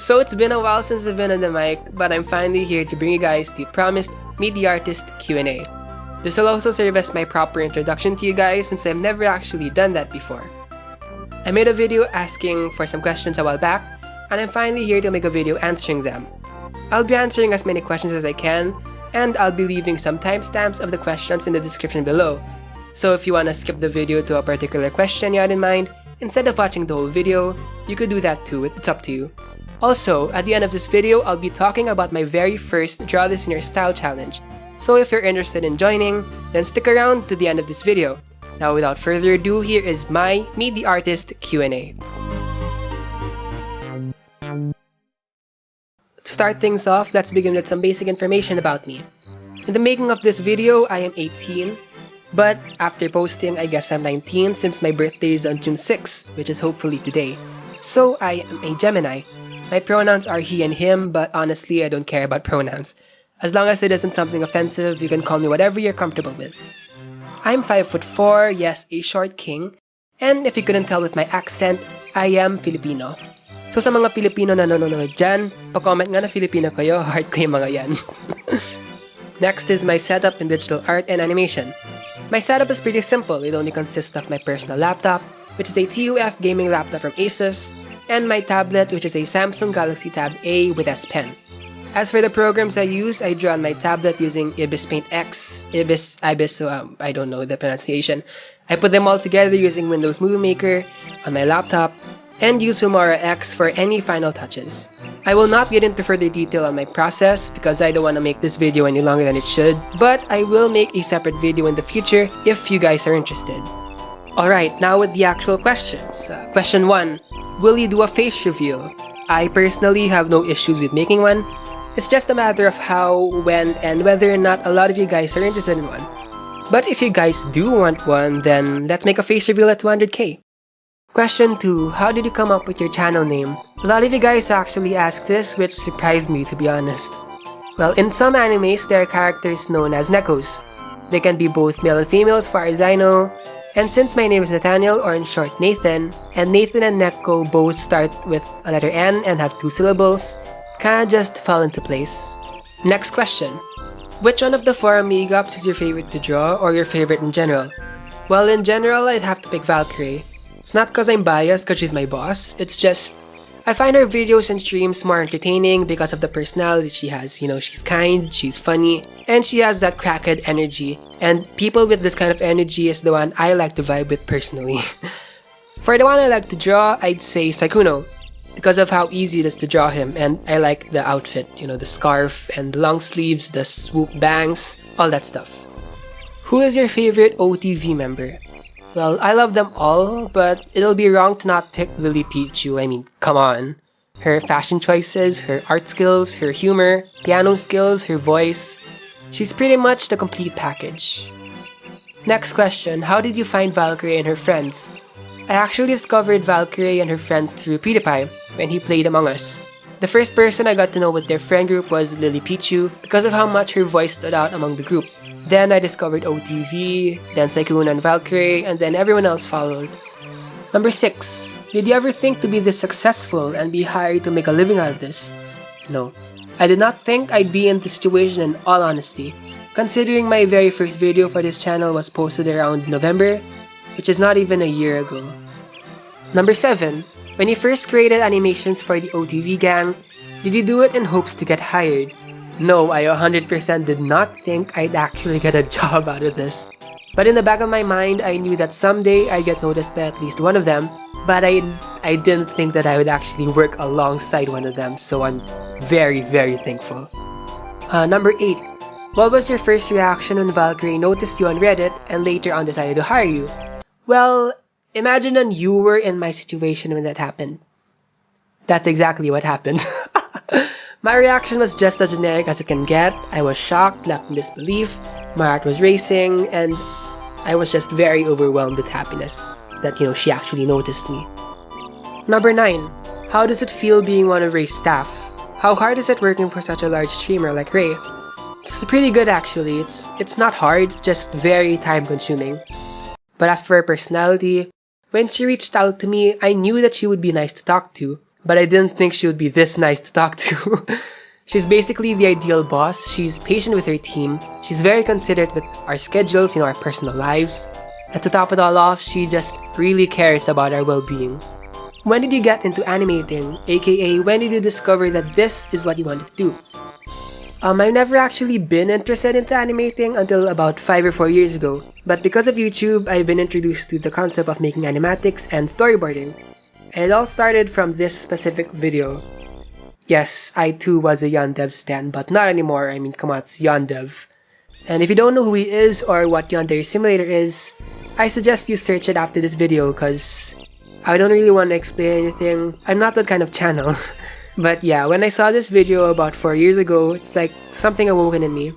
So it's been a while since I've been on the mic, but I'm finally here to bring you guys the promised Meet the Artist Q&A. This will also serve as my proper introduction to you guys since I've never actually done that before. I made a video asking for some questions a while back, and I'm finally here to make a video answering them. I'll be answering as many questions as I can, and I'll be leaving some timestamps of the questions in the description below. So if you wanna skip the video to a particular question you had in mind, instead of watching the whole video, you could do that too, it's up to you. Also, at the end of this video, I'll be talking about my very first Draw This in Your Style challenge. So if you're interested in joining, then stick around to the end of this video. Now without further ado, here is my Meet the Artist Q&A. To start things off, let's begin with some basic information about me. In the making of this video, I am 18, but after posting, I guess I'm 19 since my birthday is on June 6th, which is hopefully today. So I am a Gemini. My pronouns are he and him, but honestly, I don't care about pronouns. As long as it isn't something offensive, you can call me whatever you're comfortable with. I'm 5'4", yes, a short king, and if you couldn't tell with my accent, I am Filipino. So sa mga Filipino na nanonood dyan, pa-comment nga na Filipino kayo, heart ko yung mga yan. Next is my setup in digital art and animation. My setup is pretty simple, it only consists of my personal laptop, which is a TUF gaming laptop from Asus, and my tablet, which is a Samsung Galaxy Tab A with S Pen. As for the programs I use, I draw on my tablet using Speedpaint X, Ibis, so I don't know the pronunciation. I put them all together using Windows Movie Maker on my laptop, and use Filmora X for any final touches. I will not get into further detail on my process because I don't want to make this video any longer than it should, but I will make a separate video in the future if you guys are interested. Alright, now with the actual questions. Question 1. Will you do a face reveal? I personally have no issues with making one. It's just a matter of how, when, and whether or not a lot of you guys are interested in one. But if you guys do want one, then let's make a face reveal at 200k. Question 2. How did you come up with your channel name? A lot of you guys actually asked this, which surprised me to be honest. Well, in some animes, there are characters known as Nekos. They can be both male and female as far as I know. And since my name is Nathaniel, or in short Nathan, and Nathan and Neko both start with a letter N and have 2 syllables, kinda just fell into place. Next question. Which one of the 4 Amigops is your favorite to draw, or your favorite in general? Well, in general, I'd have to pick Valkyrie. It's not cause I'm biased cause she's my boss, it's just I find her videos and streams more entertaining because of the personality she has. You know, she's kind, she's funny, and she has that crackhead energy. And people with this kind of energy is the one I like to vibe with personally. For the one I like to draw, I'd say Saikuno, because of how easy it is to draw him, and I like the outfit, you know, the scarf and the long sleeves, the swoop bangs, all that stuff. Who is your favorite OTV member? Well, I love them all, but it'll be wrong to not pick Lily Pichu. I mean, come on. Her fashion choices, her art skills, her humor, piano skills, her voice. She's pretty much the complete package. Next question, how did you find Valkyrie and her friends? I actually discovered Valkyrie and her friends through PewDiePie when he played Among Us. The first person I got to know with their friend group was Lily Pichu because of how much her voice stood out among the group. Then I discovered OTV, then Saikuno and Valkyrie, and then everyone else followed. Number 6. Did you ever think to be this successful and be hired to make a living out of this? No. I did not think I'd be in this situation in all honesty, considering my very first video for this channel was posted around November, which is not even a year ago. Number 7. When you first created animations for the OTV gang, did you do it in hopes to get hired? No, I 100% did not think I'd actually get a job out of this. But in the back of my mind, I knew that someday I'd get noticed by at least one of them, but I didn't think that I would actually work alongside one of them, so I'm very, very thankful. Number 8. What was your first reaction when Valkyrie noticed you on Reddit and later on decided to hire you? Well, imagine that you were in my situation when that happened. That's exactly what happened. My reaction was just as generic as it can get. I was shocked, left in disbelief, my heart was racing, and I was just very overwhelmed with happiness that, you know, she actually noticed me. Number 9. How does it feel being one of Ray's staff? How hard is it working for such a large streamer like Ray? It's pretty good actually. It's not hard, just very time consuming. But as for her personality, when she reached out to me, I knew that she would be nice to talk to, but I didn't think she would be this nice to talk to. She's basically the ideal boss. She's patient with her team. She's very considerate with our schedules, our personal lives. And to top it all off, she just really cares about our well-being. When did you get into animating? AKA, when did you discover that this is what you wanted to do? I've never actually been interested into animating until about 5 or 4 years ago. But because of YouTube, I've been introduced to the concept of making animatics and storyboarding. And it all started from this specific video. Yes, I too was a Yondev stan, but not anymore. I mean, come on, it's Yondev. And if you don't know who he is or what Yandere Simulator is, I suggest you search it after this video because I don't really want to explain anything. I'm not that kind of channel. But yeah, when I saw this video about 4 years ago, it's like something awoken in me.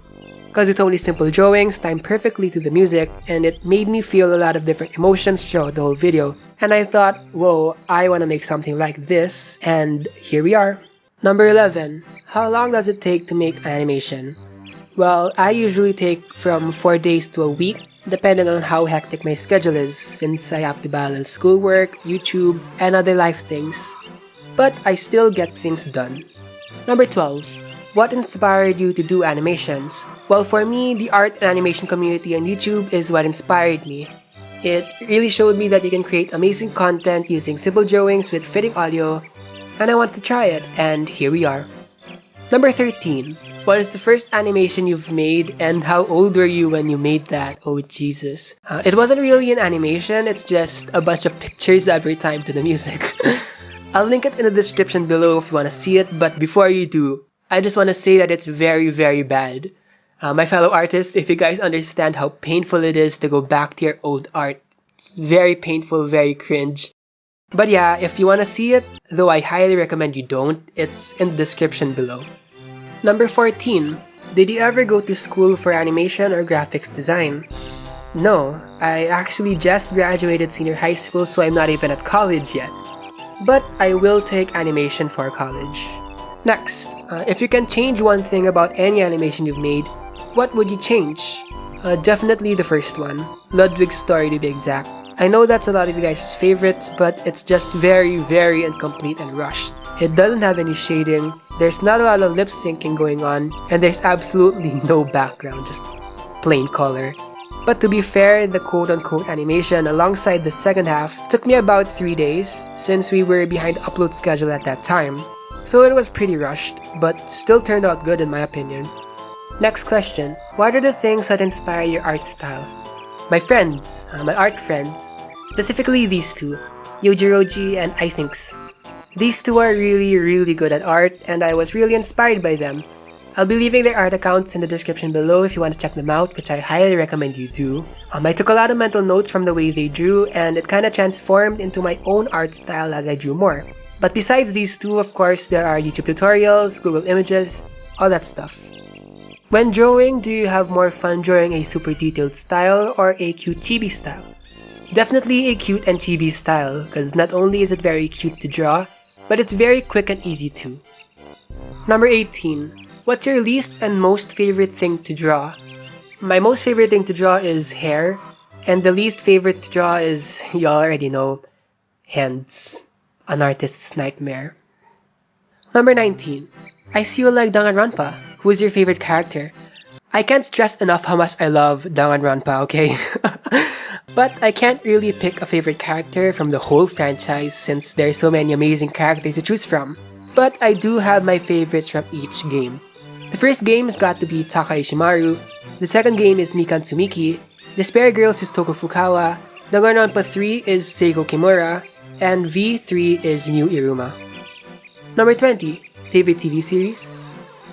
Because it's only simple drawings, timed perfectly to the music, and it made me feel a lot of different emotions throughout the whole video. And I thought, whoa, I want to make something like this, and here we are. Number 11. How long does it take to make animation? Well, I usually take from 4 days to a week, depending on how hectic my schedule is, since I have to balance schoolwork, YouTube, and other life things. But I still get things done. Number 12. What inspired you to do animations? Well, for me, the art and animation community on YouTube is what inspired me. It really showed me that you can create amazing content using simple drawings with fitting audio, and I wanted to try it, and here we are. Number 13. What is the first animation you've made, and how old were you when you made that? Oh Jesus. It wasn't really an animation, it's just a bunch of pictures that were timed to the music. I'll link it in the description below if you want to see it, but before you do, I just want to say that it's very, very bad. My fellow artists, if you guys understand how painful it is to go back to your old art, it's very painful, very cringe. But yeah, if you want to see it, though I highly recommend you don't, it's in the description below. Number 14. Did you ever go to school for animation or graphics design? No, I actually just graduated senior high school, so I'm not even at college yet. But I will take animation for college. Next, if you can change one thing about any animation you've made, what would you change? Definitely the first one, Ludwig's story to be exact. I know that's a lot of you guys' favorites, but it's just very, very incomplete and rushed. It doesn't have any shading, there's not a lot of lip syncing going on, and there's absolutely no background, just plain color. But to be fair, the quote-unquote animation alongside the second half took me about 3 days, since we were behind upload schedule at that time. So it was pretty rushed, but still turned out good in my opinion. Next question. What are the things that inspire your art style? My friends, my art friends, specifically these two, YojiRoji and Icingxcs. These two are really good at art, and I was really inspired by them. I'll be leaving their art accounts in the description below if you want to check them out, which I highly recommend you do. I took a lot of mental notes from the way they drew, and it kinda transformed into my own art style as I drew more. But besides these two, of course, there are YouTube tutorials, Google Images, all that stuff. When drawing, do you have more fun drawing a super detailed style or a cute chibi style? Definitely a cute and chibi style, because not only is it very cute to draw, but it's very quick and easy too. Number 18. What's your least and most favorite thing to draw? My most favorite thing to draw is hair, and the least favorite to draw is, you already know, hands. An artist's nightmare. Number 19. I see you like Danganronpa. Who is your favorite character? I can't stress enough how much I love Danganronpa, okay? But I can't really pick a favorite character from the whole franchise since there's so many amazing characters to choose from. But I do have my favorites from each game. The first game's got to be Taka Ishimaru, the second game is Mikan Tsumiki, the Spare Girls is Toko Fukawa, Danganronpa 3 is Seiko Kimura, and V3 is Miu Iruma. Number 20. Favorite TV series?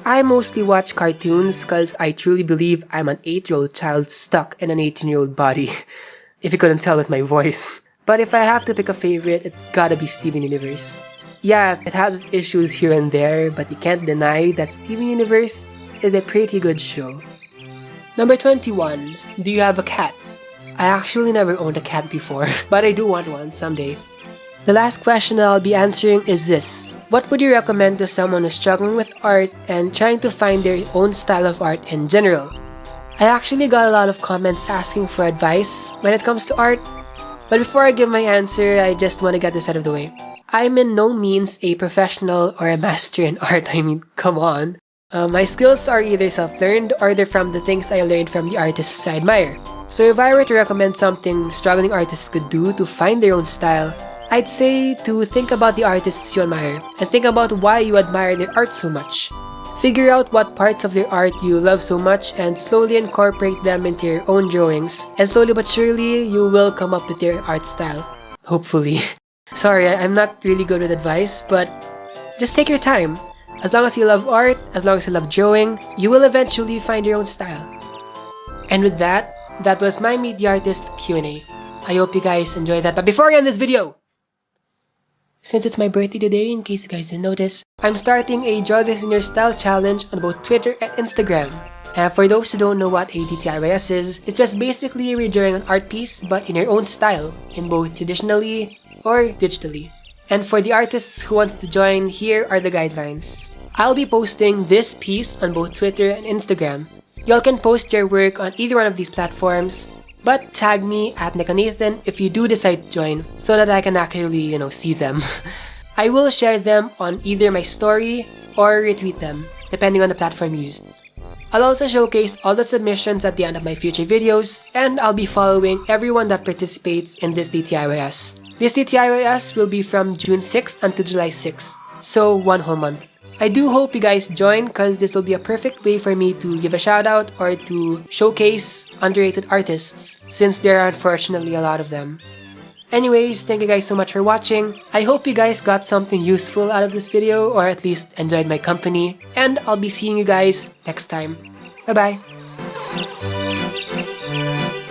I mostly watch cartoons cause I truly believe I'm an 8-year-old child stuck in an 18-year-old body, if you couldn't tell with my voice. But if I have to pick a favorite, it's gotta be Steven Universe. Yeah, it has its issues here and there, but you can't deny that Steven Universe is a pretty good show. Number 21. Do you have a cat? I actually never owned a cat before, but I do want one someday. The last question I'll be answering is this. What would you recommend to someone who's struggling with art and trying to find their own style of art in general? I actually got a lot of comments asking for advice when it comes to art, but before I give my answer, I just want to get this out of the way. I'm in no means a professional or a master in art. I mean, come on. My skills are either self-learned or they're from the things I learned from the artists I admire. So if I were to recommend something struggling artists could do to find their own style, I'd say to think about the artists you admire and think about why you admire their art so much. Figure out what parts of their art you love so much and slowly incorporate them into your own drawings, and slowly but surely you will come up with their art style. Hopefully. Sorry, I'm not really good with advice, but just take your time. As long as you love art, as long as you love drawing, you will eventually find your own style. And with that, that was my Meet the Artist Q&A. I hope you guys enjoyed that, but before I end this video, since it's my birthday today, in case you guys didn't notice, I'm starting a Draw This in Your Style challenge on both Twitter and Instagram. And for those who don't know what a DTIYS is, it's just basically redrawing an art piece but in your own style, in both traditionally or digitally. And for the artists who wants to join, here are the guidelines. I'll be posting this piece on both Twitter and Instagram. Y'all can post your work on either one of these platforms, but tag me at Nekonathann if you do decide to join so that I can actually, see them. I will share them on either my story or retweet them, depending on the platform used. I'll also showcase all the submissions at the end of my future videos, and I'll be following everyone that participates in this DTIYS. This DTIYS will be from June 6th until July 6th, so 1 whole month. I do hope you guys join cause this will be a perfect way for me to give a shout out or to showcase underrated artists since there are unfortunately a lot of them. Anyways, thank you guys so much for watching. I hope you guys got something useful out of this video or at least enjoyed my company, and I'll be seeing you guys next time. Bye bye!